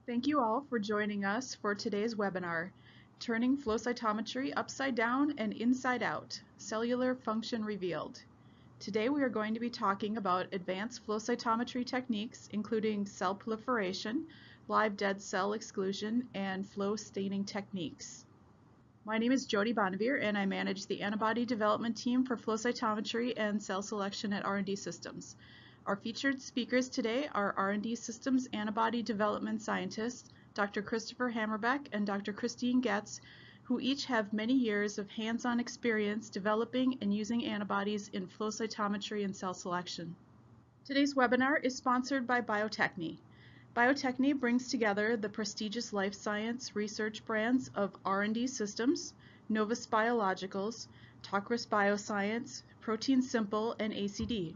Thank you all for joining us for today's webinar, Turning Flow Cytometry Upside Down and Inside Out, Cellular Function Revealed. Today we are going to be talking about advanced flow cytometry techniques, including cell proliferation, live dead cell exclusion, and flow staining techniques. My name is Jody Bonnevere, and I manage the antibody development team for flow cytometry and cell selection at R&D Systems. Our featured speakers today are R&D Systems antibody development scientists, Dr. Christopher Hammerbeck and Dr. Christine Getz, who each have many years of hands-on experience developing and using antibodies in flow cytometry and cell selection. Today's webinar is sponsored by Bio-Techne. Bio-Techne brings together the prestigious life science research brands of R&D Systems, Novus Biologicals, Tocris Bioscience, Protein Simple, and ACD.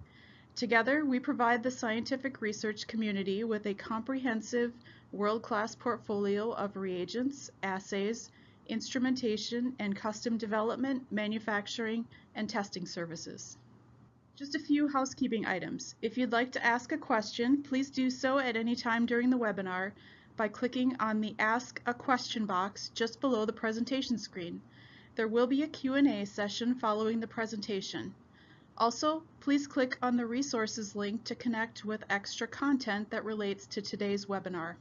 Together, we provide the scientific research community with a comprehensive, world-class portfolio of reagents, assays, instrumentation, and custom development, manufacturing, and testing services. Just a few housekeeping items. If you'd like to ask a question, please do so at any time during the webinar by clicking on the Ask a Question box just below the presentation screen. There will be a Q&A session following the presentation. Also, please click on the resources link to connect with extra content that relates to today's webinar.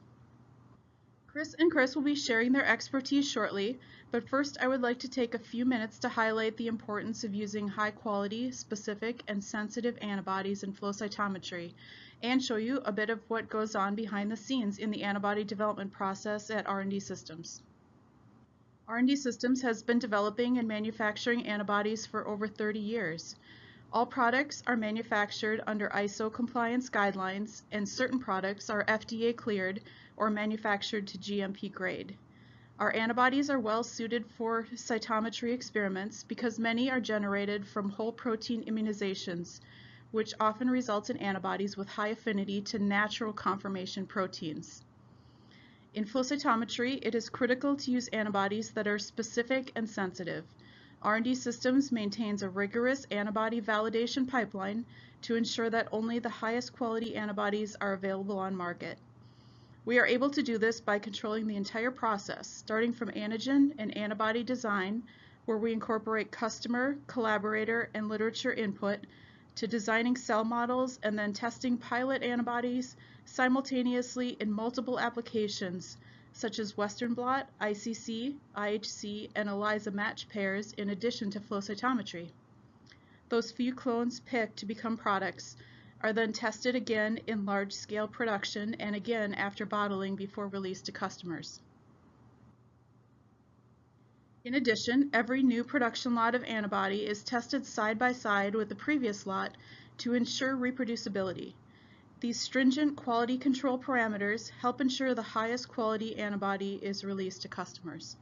Chris and Chris will be sharing their expertise shortly, but first I would like to take a few minutes to highlight the importance of using high-quality, specific, and sensitive antibodies in flow cytometry, and show you a bit of what goes on behind the scenes in the antibody development process at R&D Systems. R&D Systems has been developing and manufacturing antibodies for over 30 years. All products are manufactured under ISO compliance guidelines, and certain products are FDA cleared or manufactured to GMP grade. Our antibodies are well suited for cytometry experiments because many are generated from whole protein immunizations, which often results in antibodies with high affinity to natural conformation proteins. In flow cytometry, it is critical to use antibodies that are specific and sensitive. R&D Systems maintains a rigorous antibody validation pipeline to ensure that only the highest quality antibodies are available on market. We are able to do this by controlling the entire process, starting from antigen and antibody design, where we incorporate customer, collaborator, and literature input, to designing cell models and then testing pilot antibodies simultaneously in multiple applications, such as Western blot, ICC, IHC, and ELISA match pairs, in addition to flow cytometry. Those few clones picked to become products are then tested again in large-scale production and again after bottling before release to customers. In addition, every new production lot of antibody is tested side by side with the previous lot to ensure reproducibility. These stringent quality control parameters help ensure the highest quality antibody is released to customers.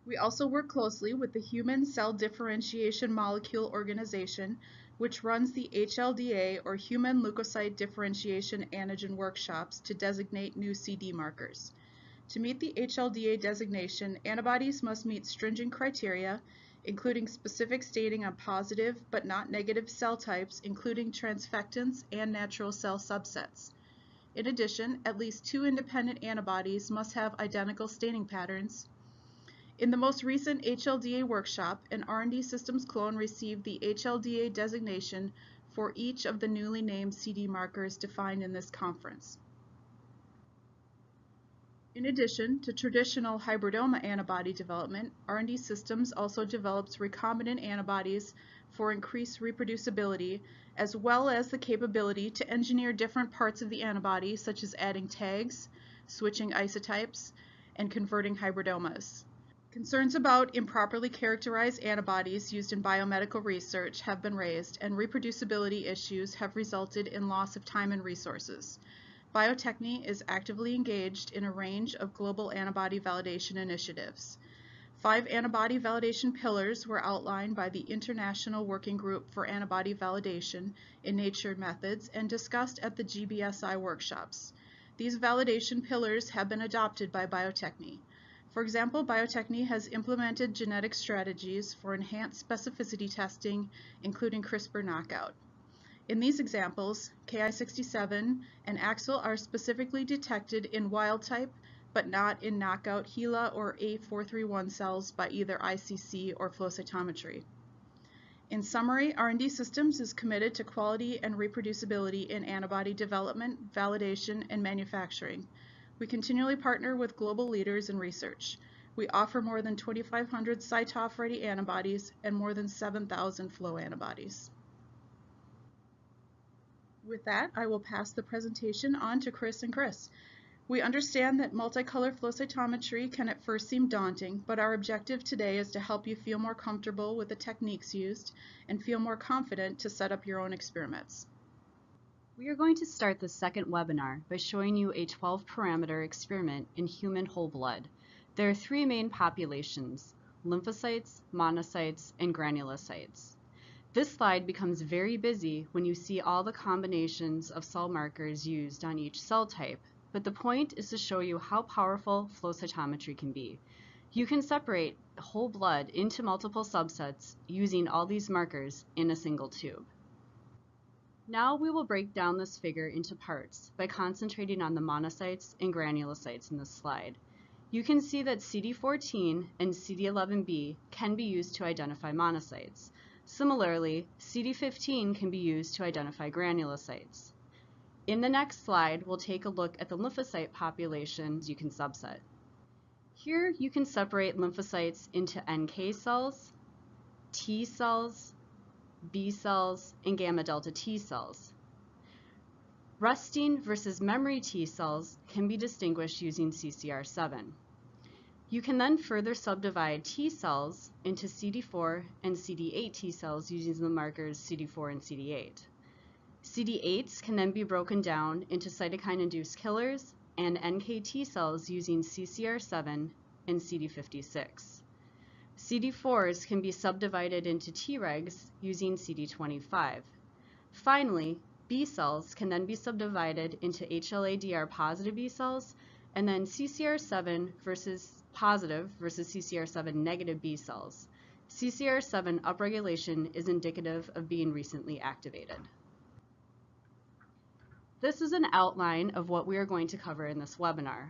We also work closely with the Human Cell Differentiation Molecule Organization, which runs the HLDA, or Human Leukocyte Differentiation Antigen workshops, to designate new CD markers. To meet the HLDA designation, antibodies must meet stringent criteria, including specific staining on positive but not negative cell types, including transfectants and natural cell subsets. In addition, at least 2 independent antibodies must have identical staining patterns. In the most recent HLDA workshop, an R&D Systems clone received the HLDA designation for each of the newly named CD markers defined in this conference. In addition to traditional hybridoma antibody development, R&D Systems also develops recombinant antibodies for increased reproducibility, as well as the capability to engineer different parts of the antibody, such as adding tags, switching isotypes, and converting hybridomas. Concerns about improperly characterized antibodies used in biomedical research have been raised, and reproducibility issues have resulted in loss of time and resources. Bio-Techne is actively engaged in a range of global antibody validation initiatives. 5 antibody validation pillars were outlined by the International Working Group for Antibody Validation in Nature Methods and discussed at the GBSI workshops. These validation pillars have been adopted by Bio-Techne. For example, Bio-Techne has implemented genetic strategies for enhanced specificity testing, including CRISPR knockout. In these examples, Ki67 and AXL are specifically detected in wild type, but not in knockout HeLa or A431 cells by either ICC or flow cytometry. In summary, R&D Systems is committed to quality and reproducibility in antibody development, validation, and manufacturing. We continually partner with global leaders in research. We offer more than 2,500 CyTOF-ready antibodies and more than 7,000 flow antibodies. With that, I will pass the presentation on to Chris and Chris. We understand that multicolor flow cytometry can at first seem daunting, but our objective today is to help you feel more comfortable with the techniques used and feel more confident to set up your own experiments. We are going to start the second webinar by showing you a 12-parameter experiment in human whole blood. There are three main populations: lymphocytes, monocytes, and granulocytes. This slide becomes very busy when you see all the combinations of cell markers used on each cell type, but the point is to show you how powerful flow cytometry can be. You can separate whole blood into multiple subsets using all these markers in a single tube. Now we will break down this figure into parts by concentrating on the monocytes and granulocytes in this slide. You can see that CD14 and CD11b can be used to identify monocytes. Similarly, CD15 can be used to identify granulocytes. In the next slide, we'll take a look at the lymphocyte populations you can subset. Here you can separate lymphocytes into NK cells, T cells, B cells, and gamma delta T cells. Resting versus memory T cells can be distinguished using CCR7. You can then further subdivide T cells into CD4 and CD8 T cells using the markers CD4 and CD8. CD8s can then be broken down into cytokine-induced killers and NK T cells using CCR7 and CD56. CD4s can be subdivided into Tregs using CD25. Finally, B cells can then be subdivided into HLA-DR positive B cells, and then CCR7 positive versus CCR7 negative B cells. CCR7 upregulation is indicative of being recently activated. This is an outline of what we are going to cover in this webinar.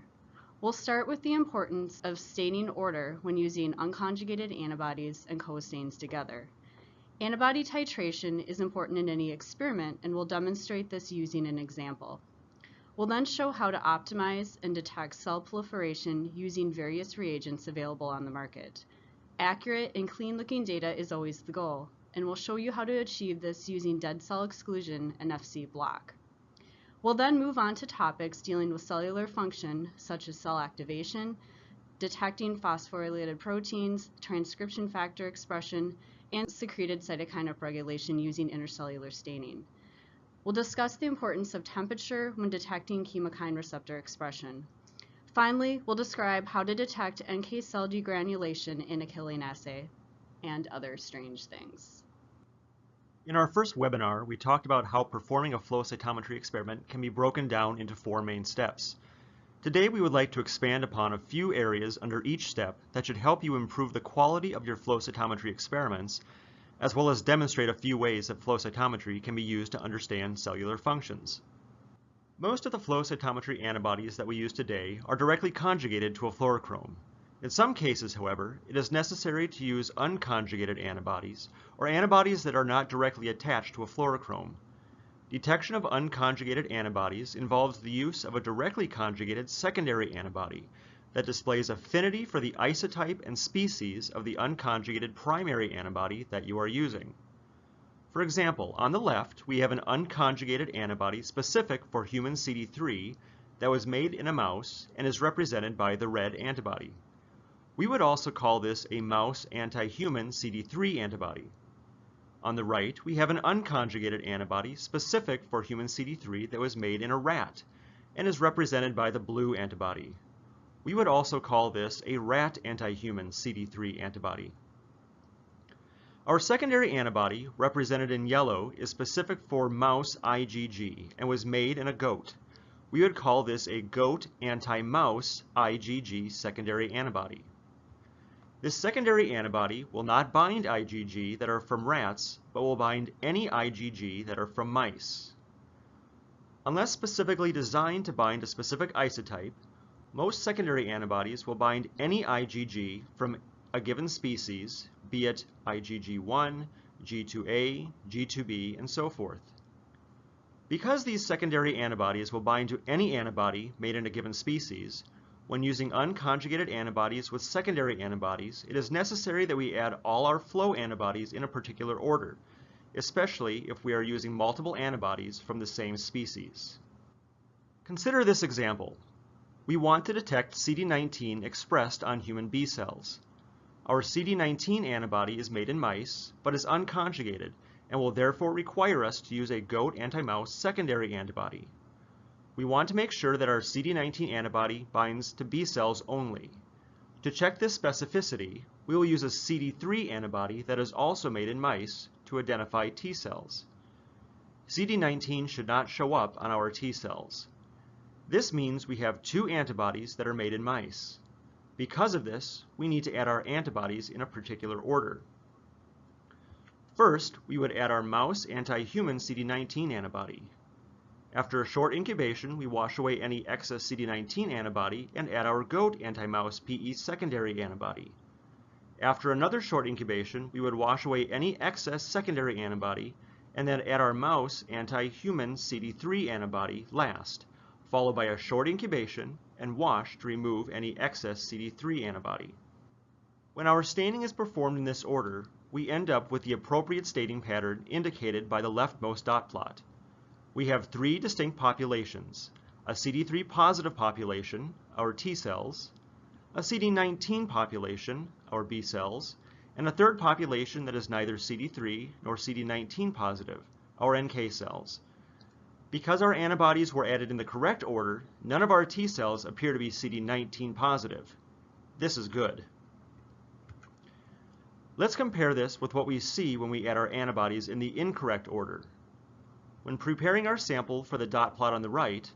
We'll start with the importance of staining order when using unconjugated antibodies and co-stains together. Antibody titration is important in any experiment, and we'll demonstrate this using an example. We'll then show how to optimize and detect cell proliferation using various reagents available on the market. Accurate and clean-looking data is always the goal, and we'll show you how to achieve this using dead cell exclusion and FC block. We'll then move on to topics dealing with cellular function, such as cell activation, detecting phosphorylated proteins, transcription factor expression, and secreted cytokine upregulation using intracellular staining. We'll discuss the importance of temperature when detecting chemokine receptor expression. Finally, we'll describe how to detect NK cell degranulation in a killing assay, and other strange things. In our first webinar, we talked about how performing a flow cytometry experiment can be broken down into 4 main steps. Today we would like to expand upon a few areas under each step that should help you improve the quality of your flow cytometry experiments, as well as demonstrate a few ways that flow cytometry can be used to understand cellular functions. Most of the flow cytometry antibodies that we use today are directly conjugated to a fluorochrome. In some cases, however, it is necessary to use unconjugated antibodies, or antibodies that are not directly attached to a fluorochrome. Detection of unconjugated antibodies involves the use of a directly conjugated secondary antibody that displays affinity for the isotype and species of the unconjugated primary antibody that you are using. For example, on the left, we have an unconjugated antibody specific for human CD3 that was made in a mouse and is represented by the red antibody. We would also call this a mouse anti-human CD3 antibody. On the right, we have an unconjugated antibody specific for human CD3 that was made in a rat and is represented by the blue antibody. We would also call this a rat anti-human CD3 antibody. Our secondary antibody, represented in yellow, is specific for mouse IgG and was made in a goat. We would call this a goat anti-mouse IgG secondary antibody. This secondary antibody will not bind IgG that are from rats, but will bind any IgG that are from mice. Unless specifically designed to bind a specific isotype, most secondary antibodies will bind any IgG from a given species, be it IgG1, G2A, G2B, and so forth. Because these secondary antibodies will bind to any antibody made in a given species, when using unconjugated antibodies with secondary antibodies, it is necessary that we add all our flow antibodies in a particular order, especially if we are using multiple antibodies from the same species. Consider this example. We want to detect CD19 expressed on human B cells. Our CD19 antibody is made in mice, but is unconjugated, and will therefore require us to use a goat anti-mouse secondary antibody. We want to make sure that our CD19 antibody binds to B cells only. To check this specificity, we will use a CD3 antibody that is also made in mice to identify T cells. CD19 should not show up on our T cells. This means we have two antibodies that are made in mice. Because of this, we need to add our antibodies in a particular order. First, we would add our mouse anti-human CD19 antibody. After a short incubation, we wash away any excess CD19 antibody and add our goat anti-mouse PE secondary antibody. After another short incubation, we would wash away any excess secondary antibody and then add our mouse anti-human CD3 antibody last, followed by a short incubation and wash to remove any excess CD3 antibody. When our staining is performed in this order, we end up with the appropriate staining pattern indicated by the leftmost dot plot. We have three distinct populations: a CD3 positive population, our T cells, a CD19 population, our B cells, and a third population that is neither CD3 nor CD19 positive, our NK cells. Because our antibodies were added in the correct order, none of our T cells appear to be CD19 positive. This is good. Let's compare this with what we see when we add our antibodies in the incorrect order. When preparing our sample for the dot plot on the right,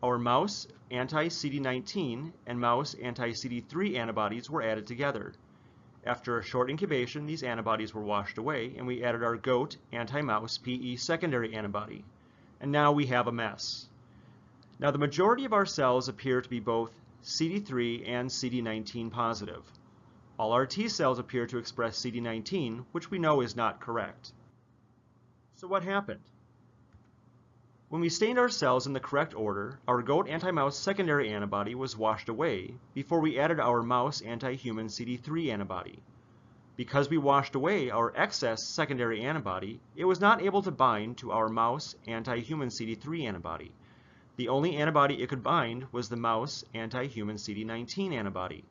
our mouse anti-CD19 and mouse anti-CD3 antibodies were added together. After a short incubation, these antibodies were washed away, and we added our goat anti-mouse PE secondary antibody. And now we have a mess. Now the majority of our cells appear to be both CD3 and CD19 positive. All our T cells appear to express CD19, which we know is not correct. So what happened? When we stained our cells in the correct order, our goat anti-mouse secondary antibody was washed away before we added our mouse anti-human CD3 antibody. Because we washed away our excess secondary antibody, it was not able to bind to our mouse anti-human CD3 antibody. The only antibody it could bind was the mouse anti-human CD19 antibody.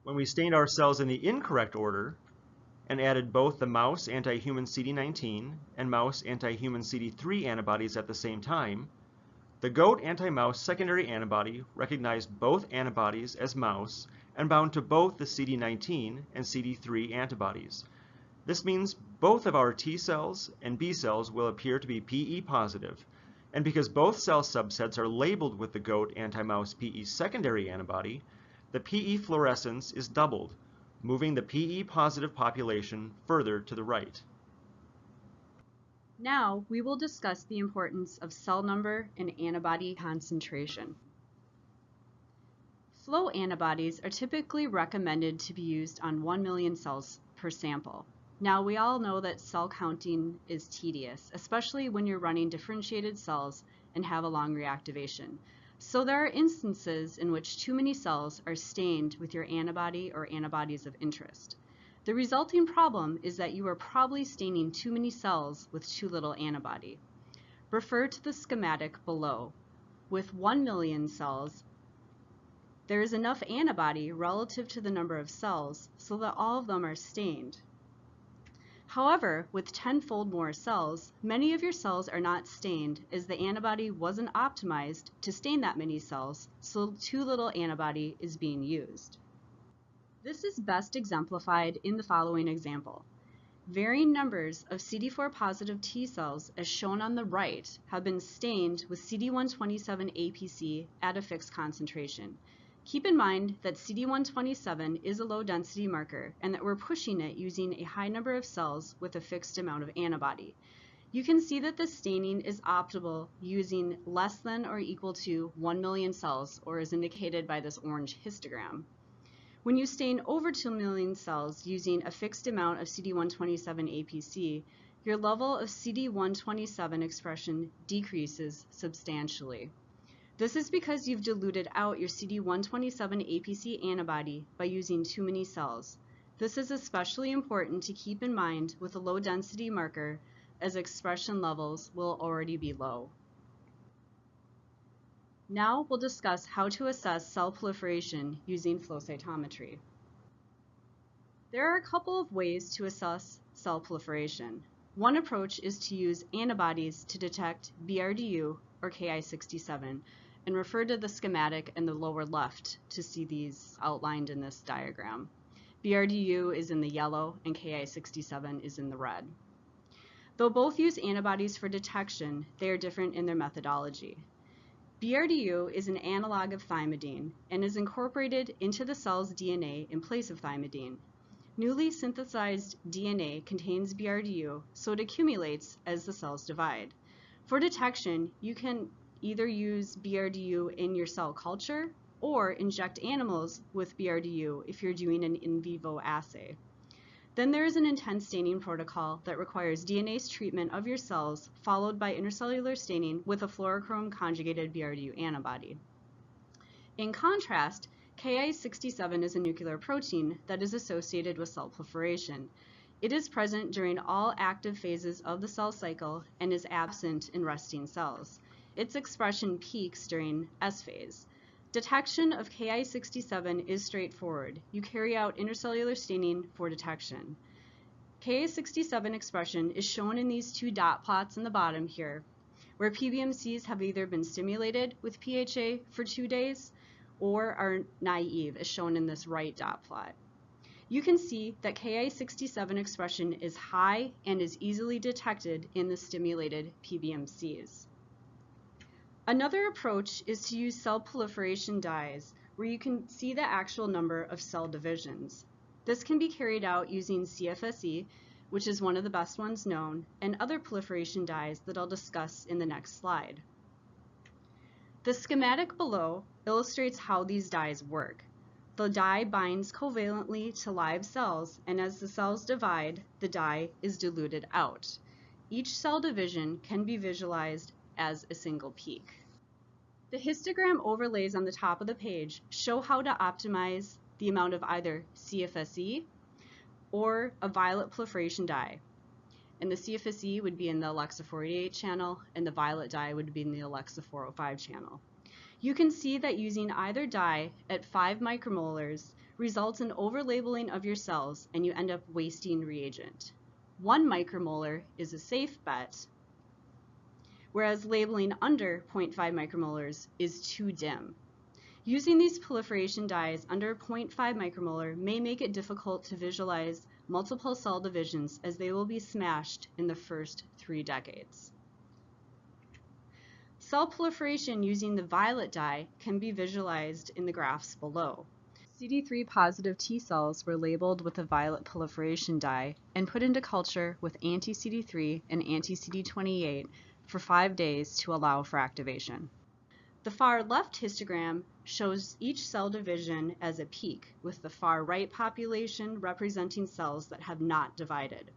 When we stained our cells in the incorrect order and added both the mouse anti-human CD19 and mouse anti-human CD3 antibodies at the same time, the goat anti-mouse secondary antibody recognized both antibodies as mouse and bound to both the CD19 and CD3 antibodies. This means both of our T cells and B cells will appear to be PE positive, and because both cell subsets are labeled with the goat anti-mouse PE secondary antibody, the PE fluorescence is doubled, moving the PE positive population further to the right. Now we will discuss the importance of cell number and antibody concentration. Flow antibodies are typically recommended to be used on 1 million cells per sample. Now we all know that cell counting is tedious, especially when you're running differentiated cells and have a long reactivation. So there are instances in which too many cells are stained with your antibody or antibodies of interest. The resulting problem is that you are probably staining too many cells with too little antibody. Refer to the schematic below. With 1 million cells, there is enough antibody relative to the number of cells so that all of them are stained. However, with 10-fold more cells, many of your cells are not stained as the antibody wasn't optimized to stain that many cells, so too little antibody is being used. This is best exemplified in the following example. Varying numbers of CD4 positive T cells, as shown on the right, have been stained with CD127 APC at a fixed concentration. Keep in mind that CD127 is a low-density marker and that we're pushing it using a high number of cells with a fixed amount of antibody. You can see that the staining is optimal using less than or equal to 1 million cells, or as indicated by this orange histogram. When you stain over 2 million cells using a fixed amount of CD127 APC, your level of CD127 expression decreases substantially. This is because you've diluted out your CD127 APC antibody by using too many cells. This is especially important to keep in mind with a low-density marker, as expression levels will already be low. Now we'll discuss how to assess cell proliferation using flow cytometry. There are a couple of ways to assess cell proliferation. One approach is to use antibodies to detect BRDU or Ki67, and refer to the schematic in the lower left to see these outlined in this diagram. BRDU is in the yellow and Ki67 is in the red. Though both use antibodies for detection, they are different in their methodology. BRDU is an analog of thymidine and is incorporated into the cell's DNA in place of thymidine. Newly synthesized DNA contains BRDU, so it accumulates as the cells divide. For detection, you can either use BRDU in your cell culture or inject animals with BRDU if you're doing an in vivo assay. Then there is an intense staining protocol that requires DNase treatment of your cells followed by intracellular staining with a fluorochrome conjugated BRDU antibody. In contrast, Ki67 is a nuclear protein that is associated with cell proliferation. It is present during all active phases of the cell cycle and is absent in resting cells. Its expression peaks during S phase. Detection of Ki67 is straightforward. You carry out intracellular staining for detection. Ki67 expression is shown in these two dot plots in the bottom here, where PBMCs have either been stimulated with PHA for 2 days or are naive, as shown in this right dot plot. You can see that Ki67 expression is high and is easily detected in the stimulated PBMCs. Another approach is to use cell proliferation dyes, where you can see the actual number of cell divisions. This can be carried out using CFSE, which is one of the best ones known, and other proliferation dyes that I'll discuss in the next slide. The schematic below illustrates how these dyes work. The dye binds covalently to live cells, and as the cells divide, the dye is diluted out. Each cell division can be visualized as a single peak. The histogram overlays on the top of the page show how to optimize the amount of either CFSE or a violet proliferation dye. And the CFSE would be in the Alexa 488 channel, and the violet dye would be in the Alexa 405 channel. You can see that using either dye at 5 micromolars results in overlabeling of your cells, and you end up wasting reagent. 1 micromolar is a safe bet, whereas labeling under 0.5 micromolars is too dim. Using these proliferation dyes under 0.5 micromolar may make it difficult to visualize multiple cell divisions, as they will be smashed in the first 3 decades. Cell proliferation using the violet dye can be visualized in the graphs below. CD3 positive T cells were labeled with a violet proliferation dye and put into culture with anti-CD3 and anti-CD28 for 5 days to allow for activation. The far left histogram shows each cell division as a peak, with the far right population representing cells that have not divided.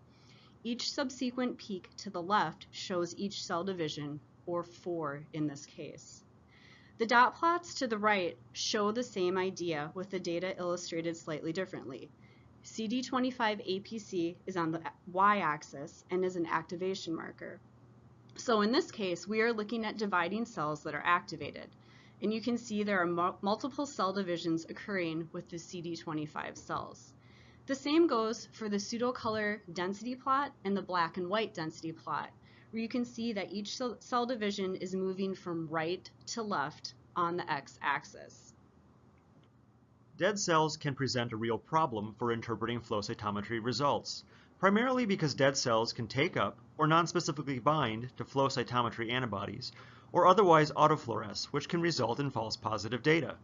Each subsequent peak to the left shows each cell division, or 4 in this case. The dot plots to the right show the same idea, with the data illustrated slightly differently. CD25 APC is on the y-axis and is an activation marker. So in this case, we are looking at dividing cells that are activated, and you can see there are multiple cell divisions occurring with the CD25 cells. The same goes for the pseudocolor density plot and the black and white density plot, where you can see that each cell division is moving from right to left on the x-axis. Dead cells can present a real problem for interpreting flow cytometry results, primarily because dead cells can take up or nonspecifically bind to flow cytometry antibodies, or otherwise autofluoresce, which can result in false positive data.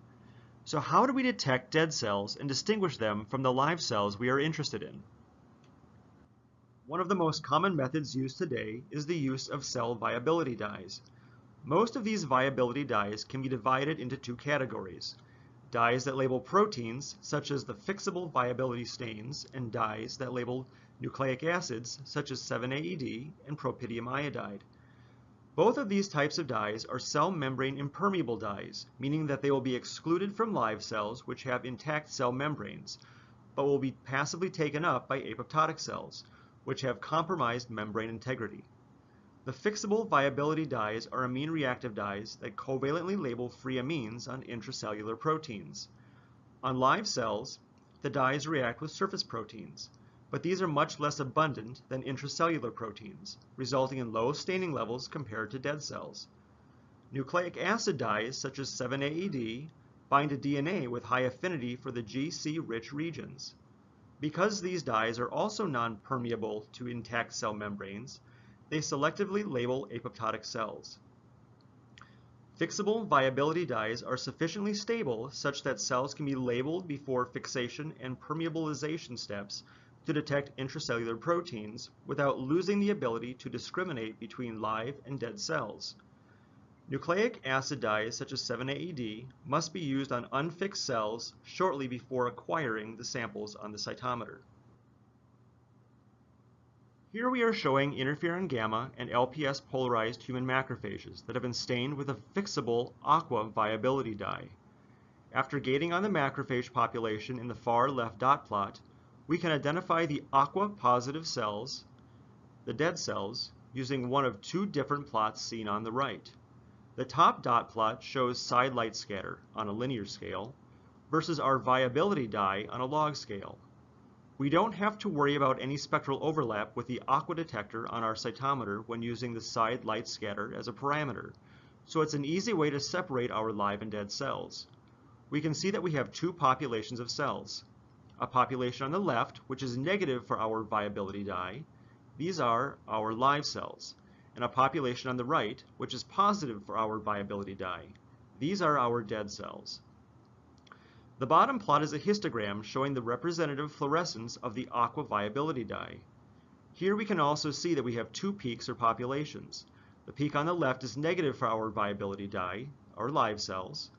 So how do we detect dead cells and distinguish them from the live cells we are interested in? One of the most common methods used today is the use of cell viability dyes. Most of these viability dyes can be divided into two categories: dyes that label proteins, such as the fixable viability stains, and dyes that label nucleic acids, such as 7-AED and propydium iodide. Both of these types of dyes are cell membrane impermeable dyes, meaning that they will be excluded from live cells which have intact cell membranes, but will be passively taken up by apoptotic cells, which have compromised membrane integrity. The fixable viability dyes are amine reactive dyes that covalently label free amines on intracellular proteins. On live cells, the dyes react with surface proteins, but these are much less abundant than intracellular proteins, resulting in low staining levels compared to dead cells. Nucleic acid dyes, such as 7-AED, bind to DNA with high affinity for the GC-rich regions. Because these dyes are also non-permeable to intact cell membranes, they selectively label apoptotic cells. Fixable viability dyes are sufficiently stable such that cells can be labeled before fixation and permeabilization steps to detect intracellular proteins without losing the ability to discriminate between live and dead cells. Nucleic acid dyes such as 7-AED must be used on unfixed cells shortly before acquiring the samples on the cytometer. Here we are showing interferon gamma and LPS polarized human macrophages that have been stained with a fixable aqua viability dye. After gating on the macrophage population in the far left dot plot, we can identify the aqua positive cells, the dead cells, using one of two different plots seen on the right. The top dot plot shows side light scatter on a linear scale versus our viability dye on a log scale. We don't have to worry about any spectral overlap with the aqua detector on our cytometer when using the side light scatter as a parameter, so it's an easy way to separate our live and dead cells. We can see that we have two populations of cells. A population on the left, which is negative for our viability dye. These are our live cells. And a population on the right, which is positive for our viability dye. These are our dead cells. The bottom plot is a histogram showing the representative fluorescence of the aqua viability dye. Here we can also see that we have two peaks or populations. The peak on the left is negative for our viability dye, our live cells,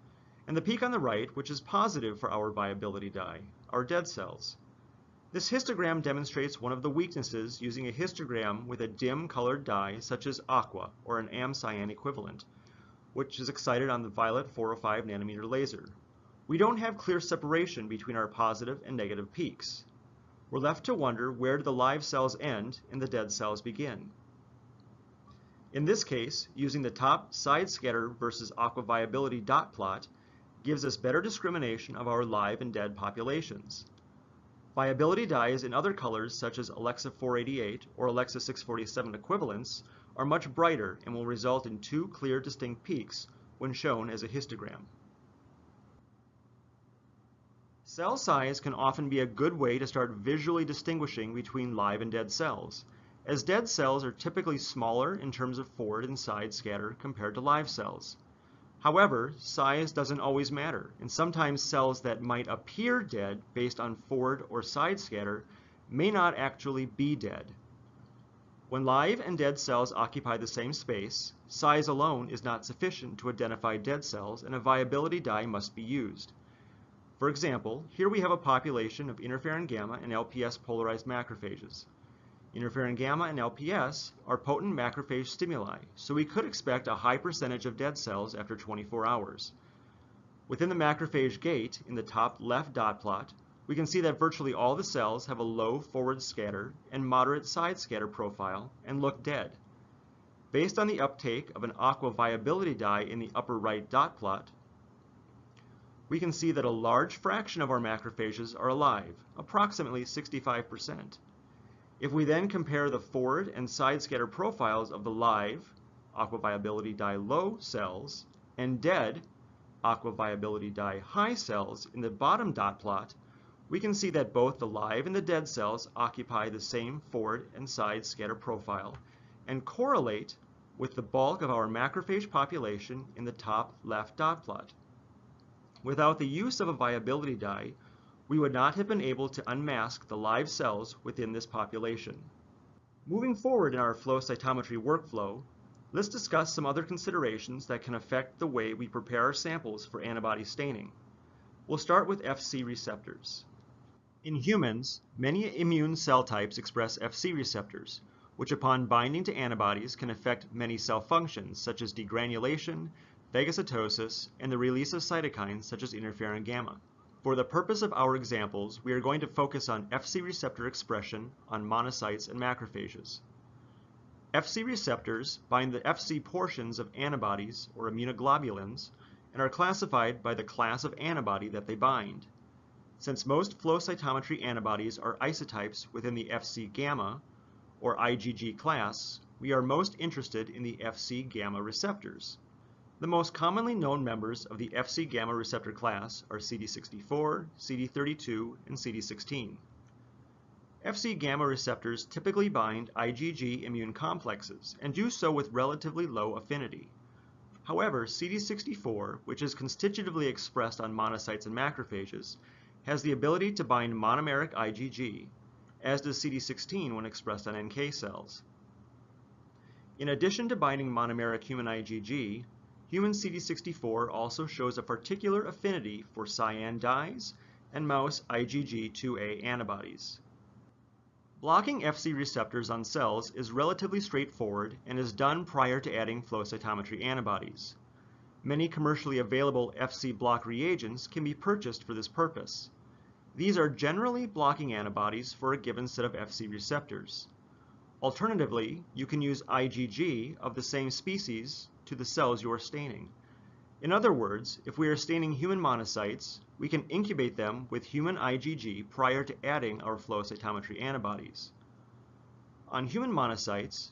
and the peak on the right, which is positive for our viability dye, our dead cells. This histogram demonstrates one of the weaknesses using a histogram with a dim colored dye such as aqua or an AmCyan equivalent, which is excited on the violet 405 nanometer laser. We don't have clear separation between our positive and negative peaks. We're left to wonder where do the live cells end and the dead cells begin. In this case, using the top side scatter versus aqua viability dot plot gives us better discrimination of our live and dead populations. Viability dyes in other colors such as Alexa 488 or Alexa 647 equivalents are much brighter and will result in two clear distinct peaks when shown as a histogram. Cell size can often be a good way to start visually distinguishing between live and dead cells, as dead cells are typically smaller in terms of forward and side scatter compared to live cells. However, size doesn't always matter, and sometimes cells that might appear dead based on forward or side scatter may not actually be dead. When live and dead cells occupy the same space, size alone is not sufficient to identify dead cells, and a viability dye must be used. For example, here we have a population of interferon gamma and LPS polarized macrophages. Interferon gamma and LPS are potent macrophage stimuli, so we could expect a high percentage of dead cells after 24 hours. Within the macrophage gate, in the top left dot plot, we can see that virtually all the cells have a low forward scatter and moderate side scatter profile and look dead. Based on the uptake of an aqua viability dye in the upper right dot plot, we can see that a large fraction of our macrophages are alive, approximately 65%. If we then compare the forward and side scatter profiles of the live aqua viability dye low cells and dead aqua viability dye high cells in the bottom dot plot, we can see that both the live and the dead cells occupy the same forward and side scatter profile and correlate with the bulk of our macrophage population in the top left dot plot. Without the use of a viability dye, we would not have been able to unmask the live cells within this population. Moving forward in our flow cytometry workflow, let's discuss some other considerations that can affect the way we prepare our samples for antibody staining. We'll start with Fc receptors. In humans, many immune cell types express Fc receptors, which upon binding to antibodies can affect many cell functions such as degranulation, phagocytosis, and the release of cytokines such as interferon gamma. For the purpose of our examples, we are going to focus on Fc receptor expression on monocytes and macrophages. Fc receptors bind the Fc portions of antibodies or immunoglobulins and are classified by the class of antibody that they bind. Since most flow cytometry antibodies are isotypes within the Fc gamma or IgG class, we are most interested in the Fc gamma receptors. The most commonly known members of the Fc gamma receptor class are CD64, CD32, and CD16. Fc gamma receptors typically bind IgG immune complexes and do so with relatively low affinity. However, CD64, which is constitutively expressed on monocytes and macrophages, has the ability to bind monomeric IgG, as does CD16 when expressed on NK cells. In addition to binding monomeric human IgG, human CD64 also shows a particular affinity for cyan dyes and mouse IgG2A antibodies. Blocking Fc receptors on cells is relatively straightforward and is done prior to adding flow cytometry antibodies. Many commercially available Fc block reagents can be purchased for this purpose. These are generally blocking antibodies for a given set of Fc receptors. Alternatively, you can use IgG of the same species to the cells you are staining. In other words, if we are staining human monocytes, we can incubate them with human IgG prior to adding our flow cytometry antibodies. On human monocytes,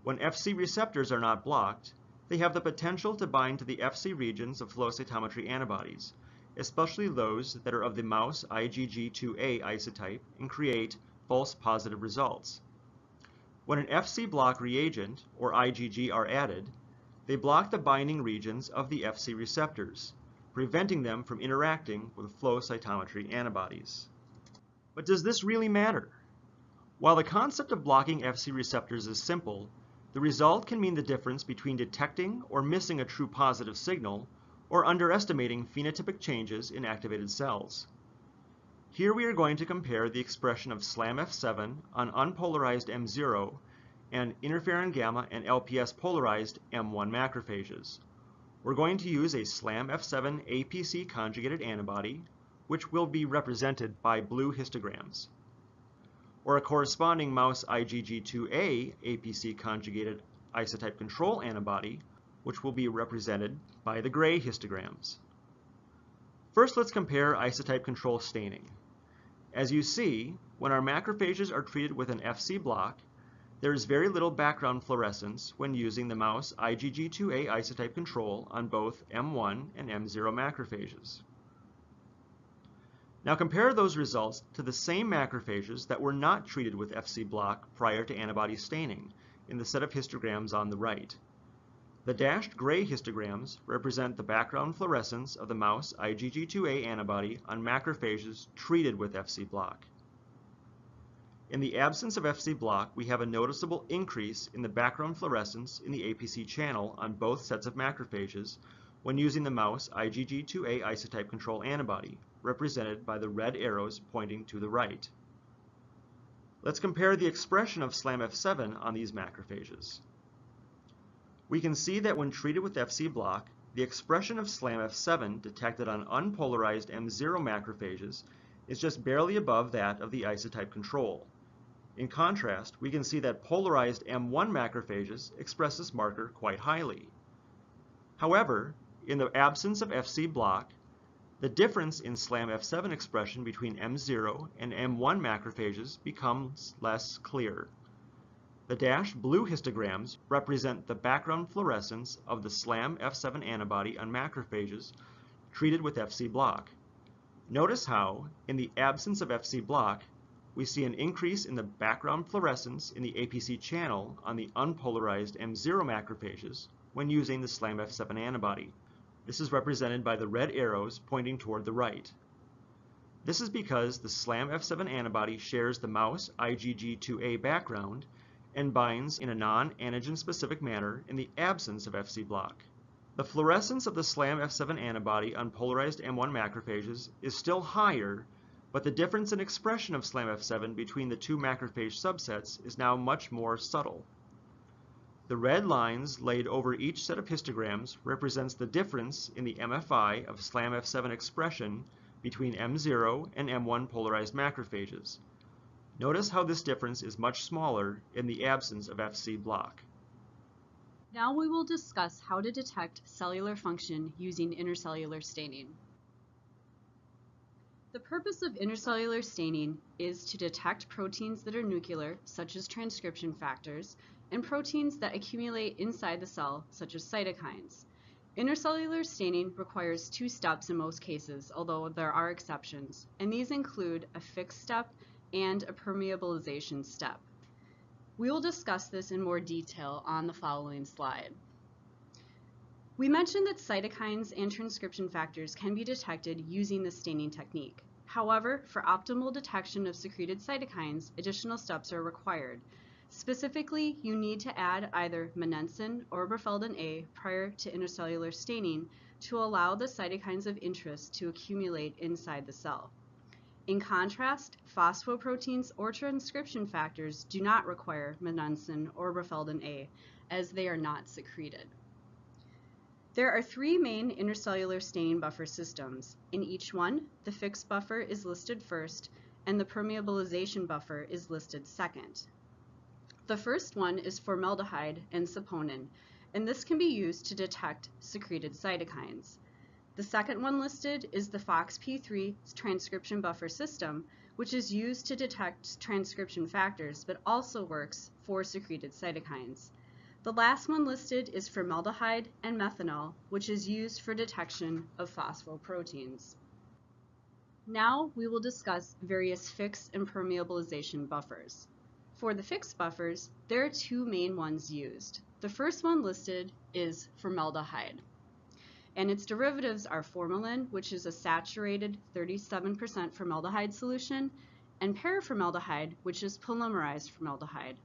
when Fc receptors are not blocked, they have the potential to bind to the Fc regions of flow cytometry antibodies, especially those that are of the mouse IgG2A isotype, and create false positive results. When an Fc block reagent, or IgG, are added, they block the binding regions of the Fc receptors, preventing them from interacting with flow cytometry antibodies. But does this really matter? While the concept of blocking Fc receptors is simple, the result can mean the difference between detecting or missing a true positive signal or underestimating phenotypic changes in activated cells. Here we are going to compare the expression of SLAM-F7 on unpolarized M0 and interferon gamma and LPS polarized M1 macrophages. We're going to use a SLAM-F7 APC conjugated antibody, which will be represented by blue histograms, or a corresponding mouse IgG2A APC conjugated isotype control antibody, which will be represented by the gray histograms. First, let's compare isotype control staining. As you see, when our macrophages are treated with an Fc block, there is very little background fluorescence when using the mouse IgG2A isotype control on both M1 and M0 macrophages. Now compare those results to the same macrophages that were not treated with Fc block prior to antibody staining in the set of histograms on the right. The dashed gray histograms represent the background fluorescence of the mouse IgG2A antibody on macrophages treated with Fc block. In the absence of Fc block, we have a noticeable increase in the background fluorescence in the APC channel on both sets of macrophages when using the mouse IgG2A isotype control antibody, represented by the red arrows pointing to the right. Let's compare the expression of SLAM-F7 on these macrophages. We can see that when treated with Fc block, the expression of SLAM-F7 detected on unpolarized M0 macrophages is just barely above that of the isotype control. In contrast, we can see that polarized M1 macrophages express this marker quite highly. However, in the absence of Fc block, the difference in SLAM-F7 expression between M0 and M1 macrophages becomes less clear. The dashed blue histograms represent the background fluorescence of the SLAM-F7 antibody on macrophages treated with Fc block. Notice how, in the absence of Fc block, we see an increase in the background fluorescence in the APC channel on the unpolarized M0 macrophages when using the SLAM-F7 antibody. This is represented by the red arrows pointing toward the right. This is because the SLAM-F7 antibody shares the mouse IgG2A background and binds in a non-antigen-specific manner in the absence of Fc block. The fluorescence of the SLAM-F7 antibody on polarized M1 macrophages is still higher, but the difference in expression of SLAM-F7 between the two macrophage subsets is now much more subtle. The red lines laid over each set of histograms represents the difference in the MFI of SLAM-F7 expression between M0 and M1 polarized macrophages. Notice how this difference is much smaller in the absence of Fc block. Now we will discuss how to detect cellular function using intercellular staining. The purpose of intercellular staining is to detect proteins that are nuclear, such as transcription factors, and proteins that accumulate inside the cell, such as cytokines. Intercellular staining requires 2 steps in most cases, although there are exceptions, and these include a fixed step and a permeabilization step. We will discuss this in more detail on the following slide. We mentioned that cytokines and transcription factors can be detected using the staining technique. However, for optimal detection of secreted cytokines, additional steps are required. Specifically, you need to add either monensin or Berfeldin A prior to intercellular staining to allow the cytokines of interest to accumulate inside the cell. In contrast, phospho-proteins or transcription factors do not require monensin or Berfeldin A, as they are not secreted. There are 3 main intercellular staining buffer systems. In each one, the fixed buffer is listed first, and the permeabilization buffer is listed second. The first one is formaldehyde and saponin, and this can be used to detect secreted cytokines. The second one listed is the FOXP3 transcription buffer system, which is used to detect transcription factors, but also works for secreted cytokines. The last one listed is formaldehyde and methanol, which is used for detection of phospho-proteins. Now we will discuss various fixed and permeabilization buffers. For the fixed buffers, there are 2 main ones used. The first one listed is formaldehyde, and its derivatives are formalin, which is a saturated 37% formaldehyde solution, and paraformaldehyde, which is polymerized formaldehyde.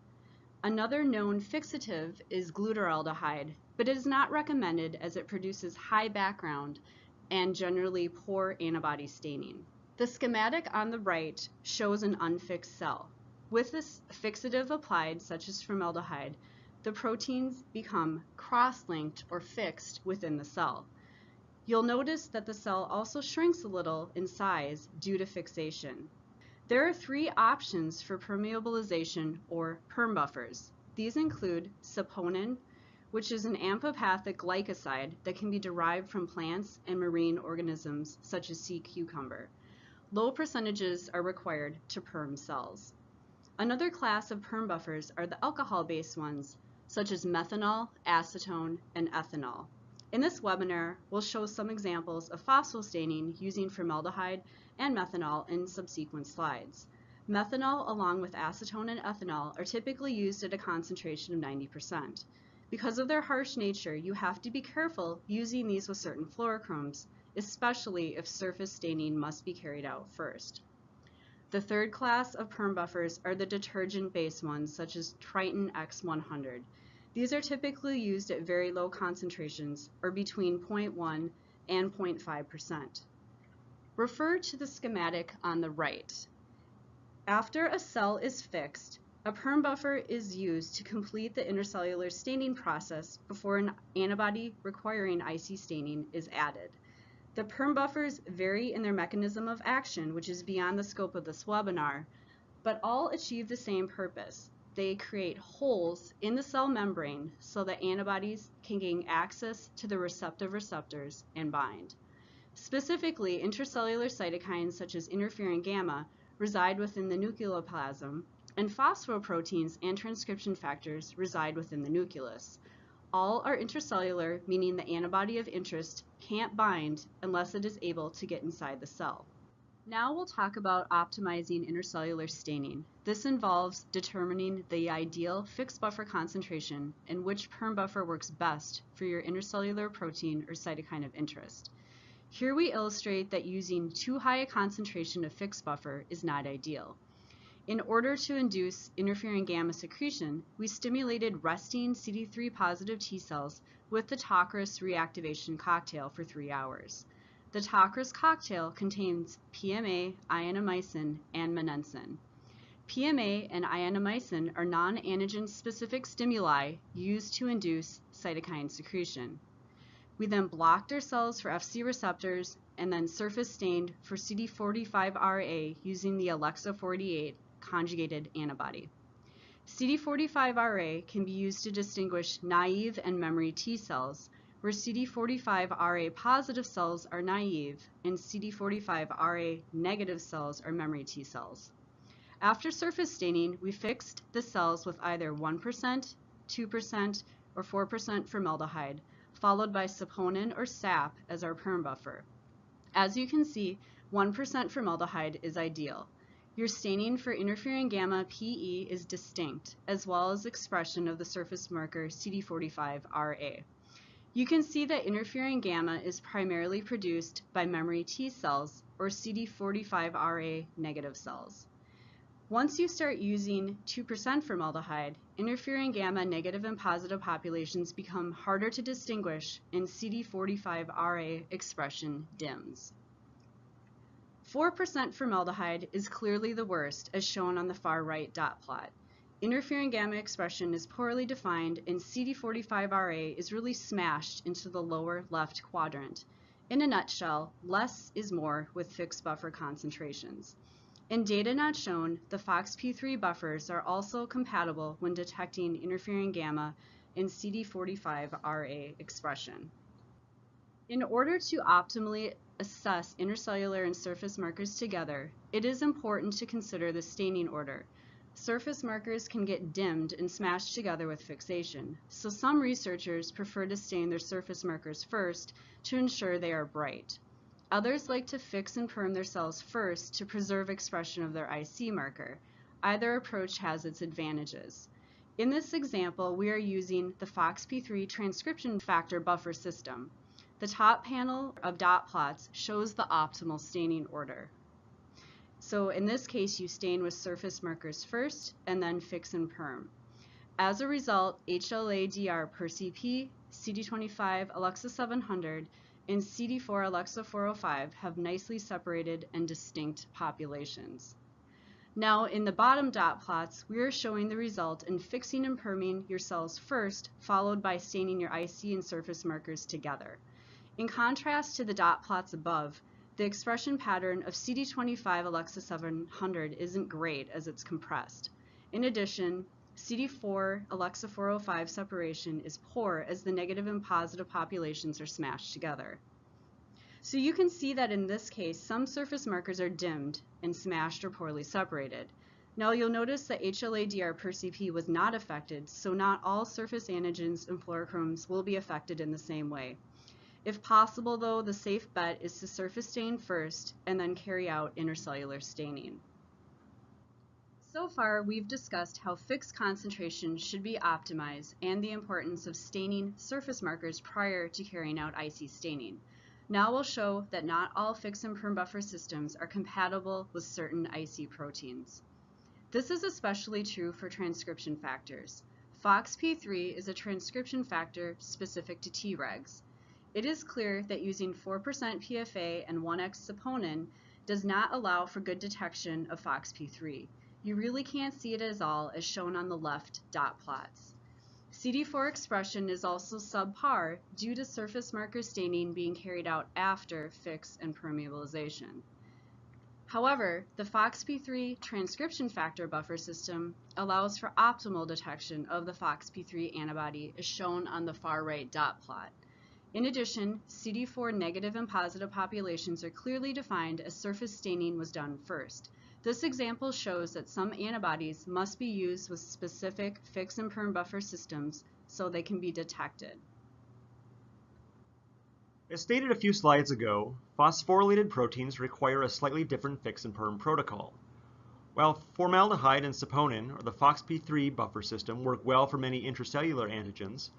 Another known fixative is glutaraldehyde, but it is not recommended as it produces high background and generally poor antibody staining. The schematic on the right shows an unfixed cell. With this fixative applied, such as formaldehyde, the proteins become cross-linked or fixed within the cell. You'll notice that the cell also shrinks a little in size due to fixation. There are 3 options for permeabilization or Perm buffers. These include saponin, which is an amphipathic glycoside that can be derived from plants and marine organisms such as sea cucumber. Low percentages are required to Perm cells. Another class of Perm buffers are the alcohol-based ones, such as methanol, acetone, and ethanol. In this webinar, we'll show some examples of phosphostaining using formaldehyde and methanol in subsequent slides. Methanol, along with acetone and ethanol, are typically used at a concentration of 90%. Because of their harsh nature, you have to be careful using these with certain fluorochromes, especially if surface staining must be carried out first. The third class of Perm buffers are the detergent-based ones, such as Triton X100. These are typically used at very low concentrations, or between 0.1 and 0.5%. Refer to the schematic on the right. After a cell is fixed, a Perm buffer is used to complete the intercellular staining process before an antibody requiring IC staining is added. The Perm buffers vary in their mechanism of action, which is beyond the scope of this webinar, but all achieve the same purpose. They create holes in the cell membrane so that antibodies can gain access to the receptors and bind. Specifically, intracellular cytokines such as interferon gamma reside within the nucleoplasm, and phospho-proteins and transcription factors reside within the nucleus. All are intracellular, meaning the antibody of interest can't bind unless it is able to get inside the cell. Now we'll talk about optimizing intercellular staining. This involves determining the ideal fixed buffer concentration and which perm buffer works best for your intercellular protein or cytokine of interest. Here we illustrate that using too high a concentration of fixed buffer is not ideal. In order to induce interferon gamma secretion, we stimulated resting CD3 positive T cells with the Tocris reactivation cocktail for 3 hours. The Tocris cocktail contains PMA, ionomycin, and monensin. PMA and ionomycin are non-antigen specific stimuli used to induce cytokine secretion. We then blocked our cells for Fc receptors and then surface stained for CD45RA using the Alexa48 conjugated antibody. CD45RA can be used to distinguish naive and memory T cells, where CD45RA positive cells are naive and CD45RA negative cells are memory T cells. After surface staining, we fixed the cells with either 1%, 2%, or 4% formaldehyde, followed by saponin or sap as our perm buffer. As you can see, 1% formaldehyde is ideal. Your staining for interferon gamma PE is distinct, as well as expression of the surface marker CD45RA. You can see that interferon gamma is primarily produced by memory T cells or CD45RA negative cells. Once you start using 2% formaldehyde, interferon gamma negative and positive populations become harder to distinguish and CD45RA expression dims. 4% formaldehyde is clearly the worst, as shown on the far right dot plot. Interferon gamma expression is poorly defined and CD45RA is really smashed into the lower left quadrant. In a nutshell, less is more with fixed buffer concentrations. In data not shown, the FOXP3 buffers are also compatible when detecting interferon gamma and CD45RA expression. In order to optimally assess intercellular and surface markers together, it is important to consider the staining order. Surface markers can get dimmed and smashed together with fixation, so some researchers prefer to stain their surface markers first to ensure they are bright. Others like to fix and perm their cells first to preserve expression of their IC marker. Either approach has its advantages. In this example, we are using the FOXP3 transcription factor buffer system. The top panel of dot plots shows the optimal staining order. So in this case, you stain with surface markers first and then fix and perm. As a result, HLA-DR per CP, CD25 Alexa 700, and CD4 Alexa 405 have nicely separated and distinct populations. Now in the bottom dot plots, we are showing the result in fixing and perming your cells first, followed by staining your IC and surface markers together. In contrast to the dot plots above, the expression pattern of CD25 Alexa 700 isn't great as it's compressed. In addition, CD4 Alexa 405 separation is poor as the negative and positive populations are smashed together. So you can see that in this case, some surface markers are dimmed and smashed or poorly separated. Now you'll notice that HLA-DR per CP was not affected, so not all surface antigens and fluorochromes will be affected in the same way. If possible though, the safe bet is to surface stain first and then carry out intercellular staining. So far, we've discussed how fixed concentration should be optimized and the importance of staining surface markers prior to carrying out IC staining. Now we'll show that not all fix and perm buffer systems are compatible with certain IC proteins. This is especially true for transcription factors. FOXP3 is a transcription factor specific to Tregs. It is clear that using 4% PFA and 1x saponin does not allow for good detection of FOXP3. You really can't see it at all, as shown on the left dot plots. CD4 expression is also subpar due to surface marker staining being carried out after fix and permeabilization. However, the FOXP3 transcription factor buffer system allows for optimal detection of the FOXP3 antibody, as shown on the far right dot plot. In addition, CD4 negative and positive populations are clearly defined as surface staining was done first. This example shows that some antibodies must be used with specific fix and perm buffer systems so they can be detected. As stated a few slides ago, phosphorylated proteins require a slightly different fix and perm protocol. While formaldehyde and saponin, or the FOXP3 buffer system, work well for many intracellular antigens,